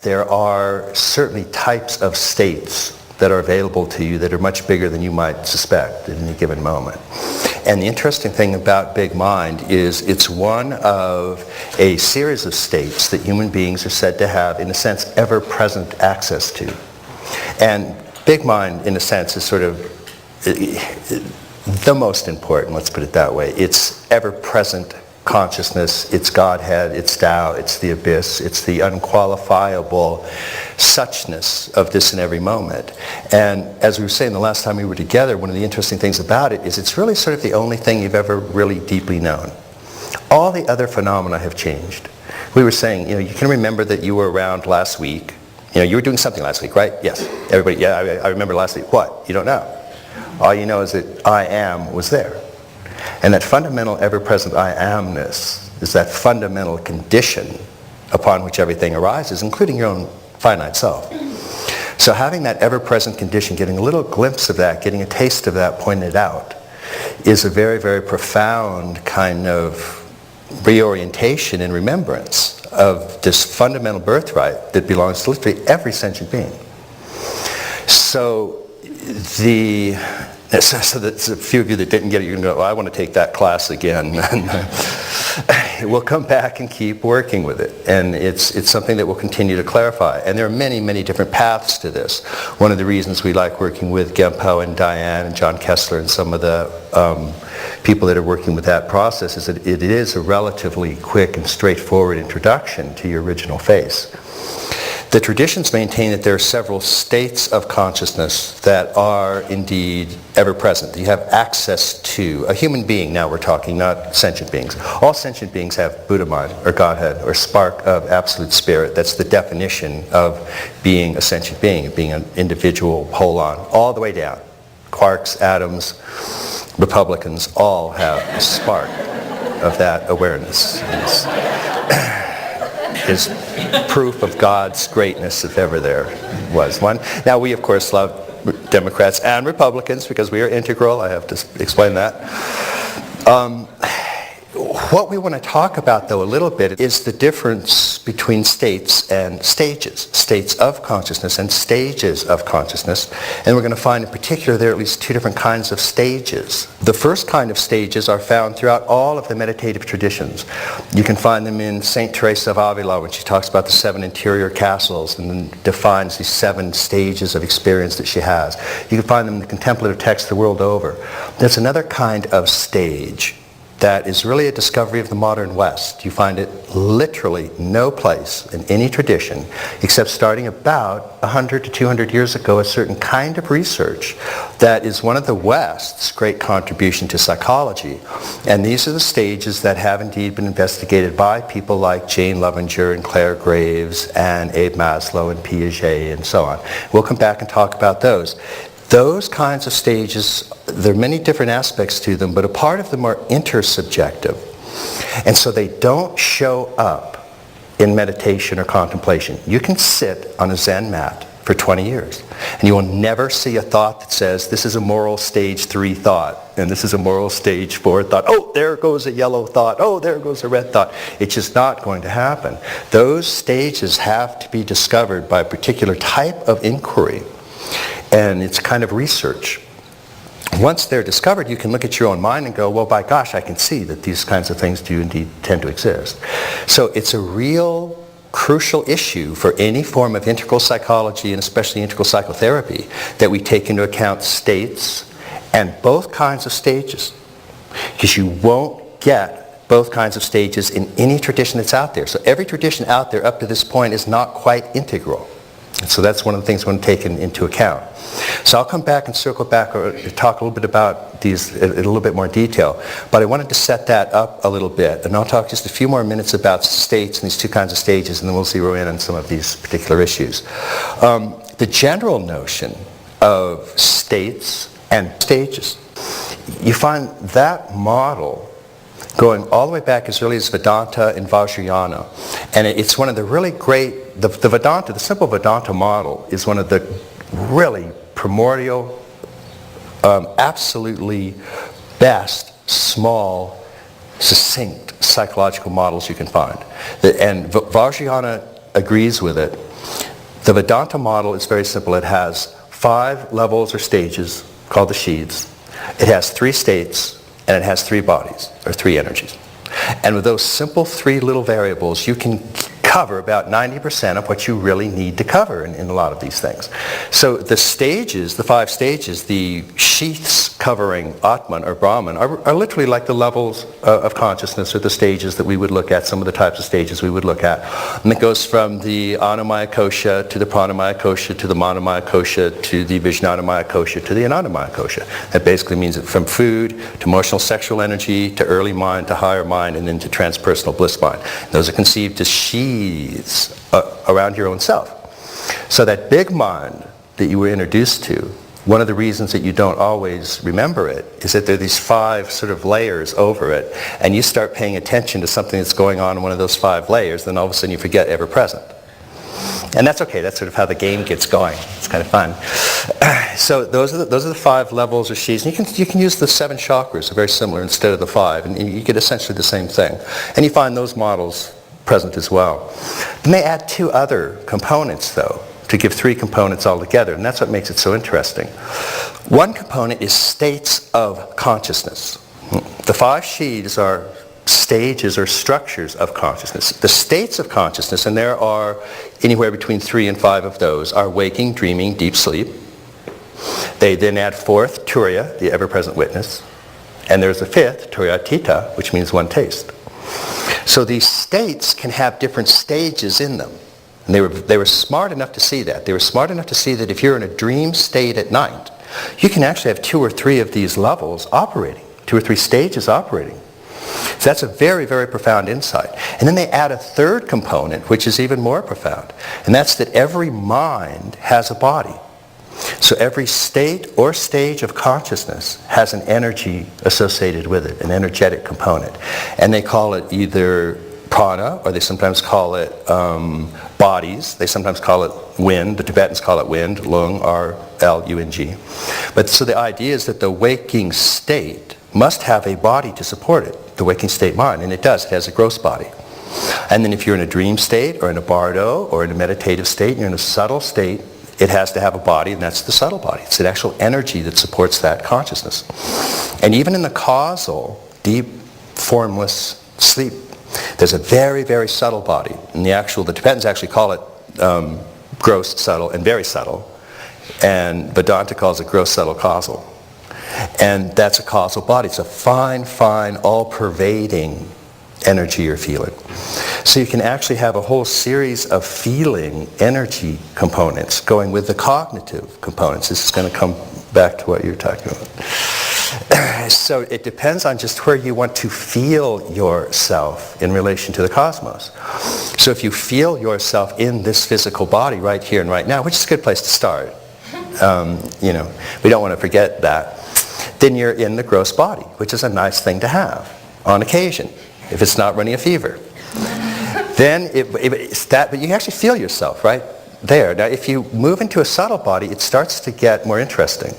there are certainly types of states that are available to you that are much bigger than you might suspect at any given moment. And the interesting thing about Big Mind is it's one of a series of states that human beings are said to have, in a sense, ever-present access to. And Big Mind, in a sense, is sort of the most important, let's put it that way. It's ever-present consciousness, it's Godhead, it's Tao, it's the abyss, it's the unqualifiable suchness of this in every moment. And as we were saying the last time we were together, one of the interesting things about it is it's really sort of the only thing you've ever really deeply known. All the other phenomena have changed. We were saying, you can remember that you were around last week. You were doing something last week, right? Yes. Everybody, yeah, I remember last week. What? You don't know. All you know is that I am was there. And that fundamental ever-present I amness is that fundamental condition upon which everything arises, including your own finite self. So having that ever-present condition, getting a little glimpse of that, getting a taste of that pointed out, is a very, very profound kind of reorientation and remembrance of this fundamental birthright that belongs to literally every sentient being. So there's a few of you that didn't get it, you're going to go, well, I want to take that class again. And we'll come back and keep working with it. And it's something that we'll continue to clarify. And there are many, many different paths to this. One of the reasons we like working with Genpo and Diane and John Kessler and some of the people that are working with that process is that it is a relatively quick and straightforward introduction to your original face. The traditions maintain that there are several states of consciousness that are indeed ever-present. You have access to a human being, now we're talking, not sentient beings. All sentient beings have Buddha mind, or Godhead, or spark of absolute spirit. That's the definition of being a sentient being, being an individual holon, all the way down. Quarks, atoms, Republicans all have a spark of that awareness. Is proof of God's greatness, if ever there was one. Now, we, of course, love Democrats and Republicans because we are integral. I have to explain that. What we want to talk about, though, a little bit is the difference between states and stages. States of consciousness and stages of consciousness. And we're going to find in particular there are at least two different kinds of stages. The first kind of stages are found throughout all of the meditative traditions. You can find them in St. Teresa of Avila when she talks about the 7 interior castles and then defines these 7 stages of experience that she has. You can find them in the contemplative texts the world over. There's another kind of stage that is really a discovery of the modern West. You find it literally no place in any tradition except starting about 100 to 200 years ago, a certain kind of research that is one of the West's great contribution to psychology. And these are the stages that have indeed been investigated by people like Jane Lovinger and Claire Graves and Abe Maslow and Piaget and so on. We'll come back and talk about those. Those kinds of stages, there are many different aspects to them, but a part of them are intersubjective. And so they don't show up in meditation or contemplation. You can sit on a Zen mat for 20 years, and you will never see a thought that says, this is a moral stage 3 thought, and this is a moral stage 4 thought. Oh, there goes a yellow thought. Oh, there goes a red thought. It's just not going to happen. Those stages have to be discovered by a particular type of inquiry. And it's kind of research. Once they're discovered, you can look at your own mind and go, well, by gosh, I can see that these kinds of things do indeed tend to exist. So it's a real crucial issue for any form of integral psychology and especially integral psychotherapy that we take into account states and both kinds of stages. Because you won't get both kinds of stages in any tradition that's out there. So every tradition out there up to this point is not quite integral. And so that's one of the things we want to take into account. So I'll come back and circle back or talk a little bit about these in a little bit more detail. But I wanted to set that up a little bit. And I'll talk just a few more minutes about states and these two kinds of stages, and then we'll zero in on some of these particular issues. The general notion of states and stages, you find that model going all the way back as early as Vedanta and Vajrayana. And it's one of the really great, the Vedanta, the simple Vedanta model is one of the really primordial, absolutely best, small, succinct psychological models you can find. And Vajrayana agrees with it. The Vedanta model is very simple. It has 5 levels or stages called the sheaths. It has 3 states, and it has 3 bodies, or 3 energies. And with those simple 3 little variables, you can cover about 90% of what you really need to cover in a lot of these things. So the stages, the 5 stages, the sheaths covering Atman or Brahman are literally like the levels of consciousness, or the stages that we would look at, some of the types of stages we would look at. And it goes from the Annamaya Kosha to the Pranamaya Kosha to the Manomaya Kosha to the Vijnanamaya Kosha to the Anandamaya Kosha. That basically means that from food to emotional sexual energy to early mind to higher mind and then to transpersonal bliss mind. Those are conceived as sheaths around your own self. So that big mind that you were introduced to, one of the reasons that you don't always remember it is that there are these 5 sort of layers over it, and you start paying attention to something that's going on in one of those 5 layers, then all of a sudden you forget ever present. And that's okay. That's sort of how the game gets going. It's kind of fun. So those are the 5 levels or sheaths. And you can use the 7 chakras, they're very similar, instead of the 5, and you get essentially the same thing. And you find those models present as well. Then they add 2 other components, though, to give 3 components altogether, and that's what makes it so interesting. One component is states of consciousness. The 5 sheaths are stages or structures of consciousness. The states of consciousness, and there are anywhere between 3 and 5 of those, are waking, dreaming, deep sleep. They then add 4th, Turiya, the ever-present witness, and there's a 5th, Turiyatita, which means one taste. So these states can have different stages in them. And they were smart enough to see that. They were smart enough to see that if you're in a dream state at night, you can actually have 2 or 3 of these levels operating, 2 or 3 stages operating. So that's a very, very profound insight. And then they add a 3rd component, which is even more profound. And that's that every mind has a body. So every state or stage of consciousness has an energy associated with it, an energetic component. And they call it either prana, or they sometimes call it bodies. They sometimes call it wind. The Tibetans call it wind, lung, R-L-U-N-G. But so the idea is that the waking state must have a body to support it, the waking state mind, and it does. It has a gross body. And then if you're in a dream state, or in a bardo, or in a meditative state, and you're in a subtle state, it has to have a body, and that's the subtle body. It's an actual energy that supports that consciousness. And even in the causal, deep, formless sleep, there's a very, very subtle body. And the Tibetans actually call it gross, subtle, and very subtle. And Vedanta calls it gross, subtle, causal. And that's a causal body. It's a fine, fine, all-pervading energy or feeling. So you can actually have a whole series of feeling energy components going with the cognitive components. This is going to come back to what you're talking about. So it depends on just where you want to feel yourself in relation to the cosmos. So if you feel yourself in this physical body right here and right now, which is a good place to start, we don't want to forget that, then you're in the gross body, which is a nice thing to have on occasion, if it's not running a fever. Then it's that, but you can actually feel yourself right there. Now if you move into a subtle body, it starts to get more interesting.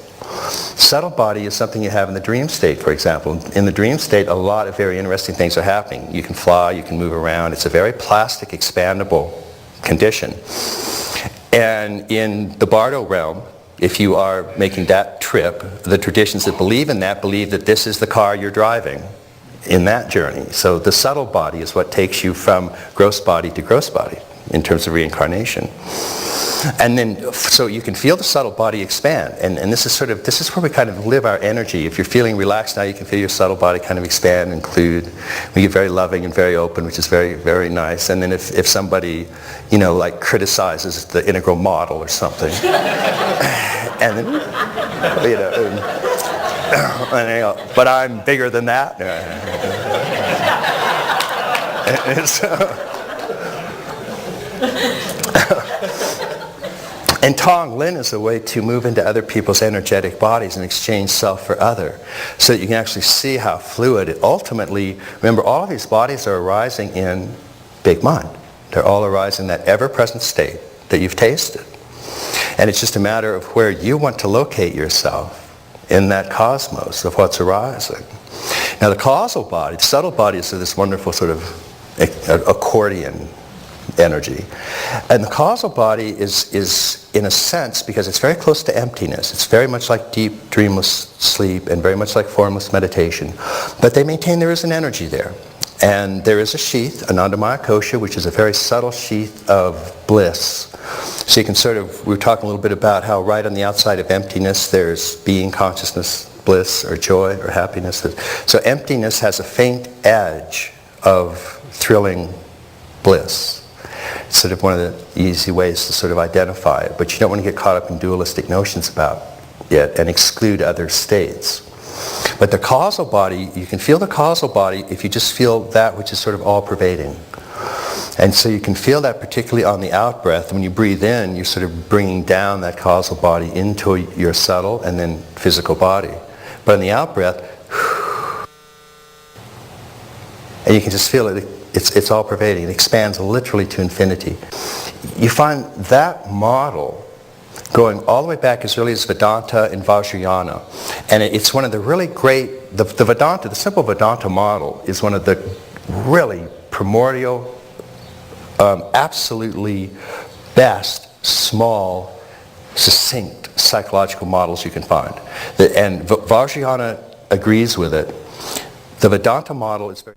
Subtle body is something you have in the dream state, for example. In the dream state, a lot of very interesting things are happening. You can fly, you can move around. It's a very plastic, expandable condition. And in the Bardo realm, if you are making that trip, the traditions that believe in that believe that this is the car you're driving in that journey. So the subtle body is what takes you from gross body to gross body in terms of reincarnation. And then, so you can feel the subtle body expand. And this is where we kind of live our energy. If you're feeling relaxed now, you can feel your subtle body kind of expand, include. We get very loving and very open, which is very, very nice. And then if somebody, like criticizes the integral model or something, and then, but I'm bigger than that. And Tong Lin is a way to move into other people's energetic bodies and exchange self for other, so that you can actually see how fluid it ultimately. Remember, all of these bodies are arising in big mind. They're all arising in that ever-present state that you've tasted. And it's just a matter of where you want to locate yourself in that cosmos of what's arising. Now the causal body, the subtle bodies are this wonderful sort of accordion energy. And the causal body is in a sense, because it's very close to emptiness, it's very much like deep dreamless sleep and very much like formless meditation, but they maintain there is an energy there. And there is a sheath, Anandamaya Kosha, which is a very subtle sheath of bliss. So you can sort of, we were talking a little bit about how right on the outside of emptiness there's being, consciousness, bliss, or joy, or happiness. So emptiness has a faint edge of thrilling bliss. It's sort of one of the easy ways to sort of identify it, but you don't want to get caught up in dualistic notions about it and exclude other states. But the causal body, you can feel the causal body if you just feel that which is sort of all-pervading. And so you can feel that particularly on the out-breath. When you breathe in, you're sort of bringing down that causal body into your subtle and then physical body. But on the out-breath, and you can just feel it, it's all-pervading. It expands literally to infinity. You find that model going all the way back as early as Vedanta and Vajrayana. And it's one of the really great, the Vedanta, the simple Vedanta model is one of the really primordial, absolutely best, small, succinct psychological models you can find. And Vajrayana agrees with it. The Vedanta model is very